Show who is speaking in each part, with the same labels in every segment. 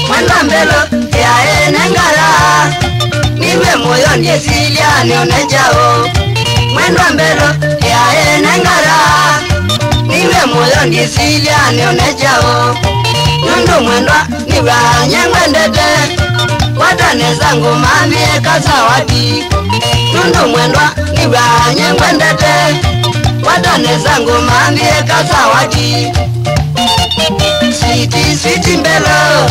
Speaker 1: Mwenda mbelo ya enengara niwe moyo ndiesilia nionejao. Mwenda mbelo ya enengara niwe moyo ndiesilia nionejao. Nundu mwendwa niwe anyengwendete watane zangu mambie kasawati. Nundu mwendwa niwe anyengwendete watane zangu mambie kasawati. Sweetie, sweetie mbelo,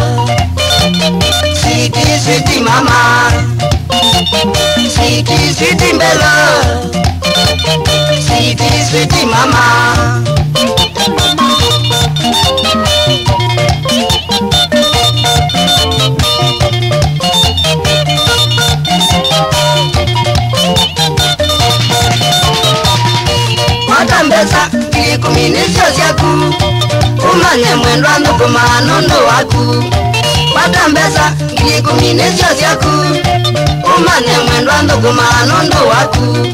Speaker 1: sweetie, sweetie mama, sweetie, sweetie mbelo, sweetie, sweetie mama. Matambesa kilikuminisyo syaku umane mwendwa ndukumano ndo waku. Matambesa kilikuminisyo syaku umane mwendwa ndukumano ndo waku.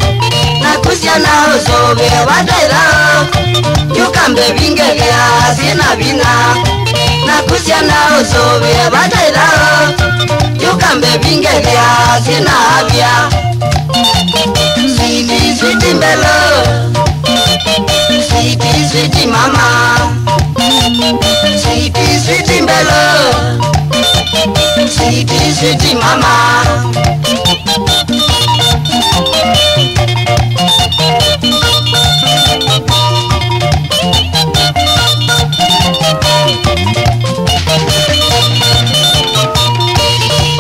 Speaker 1: Nakusya na usobe watairao yukambe binge vya sina vina. Nakusya na usobe watairao yukambe binge vya sina avya. Sweetie, sweetie mbelo, sweetie, sweetie mama, sweetie, sweetie mbelo, sweetie, sweetie mama.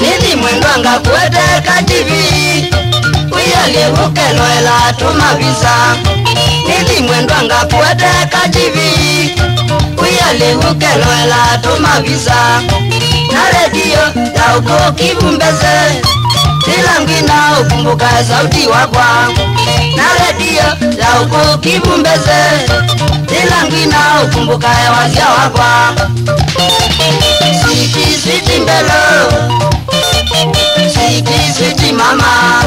Speaker 1: Nidi mwendwanga kuete kativi uyali ukeloela tumavisa. Nidi mwendwanga kuete kativi uyali ukeloela tumavisa. Na redio ya uko kivumbeze tilangina ukumbuka sauti wakwa. Na redio ya uko kivumbeze tilangina ukumbuka wazia wakwa. Sweetie, sweetie mbelo, sweetie, sweetie mama,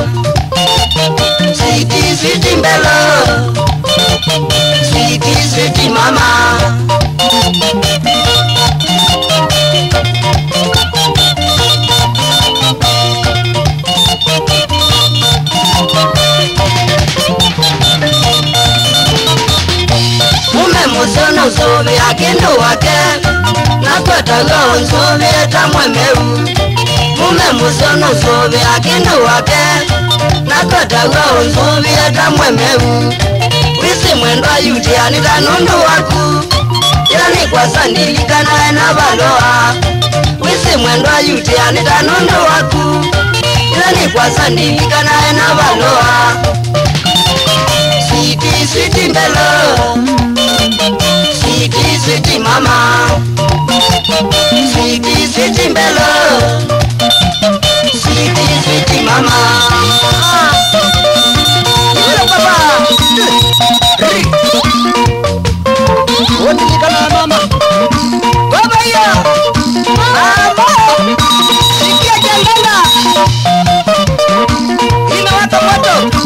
Speaker 1: sweetie, sweetie mbelo, sweetie, sweetie mama. Mume musono usobe akendo wake nakwetaga usobe tamwemeu. Mume musono usobe akendo wake nakwetaga usobe tamwemeu. Wisi mwendwa yuti anita nundu waku yani kwa sandilikana na baloa. Wisi mwendwa yuti anita nundu waku yani kwa sandilikana na baloa. Sweetie, sweetie mbelo, sweetie, sweetie mama, sweetie, sweetie mbelo, sweetie, sweetie mama. Hello papa. Wote nikana mama. Baba ya. Mama. Sikia jangala. Ina watu.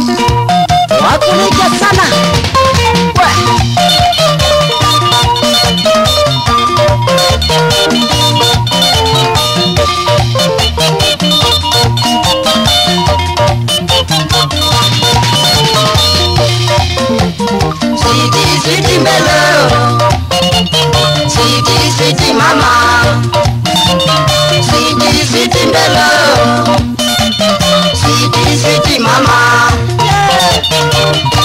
Speaker 1: Wakunika sana. Sweetie, sweetie mbelo, sweetie, sweetie mama, sweetie, sweetie mbelo, sweetie, sweetie mama. Yeah.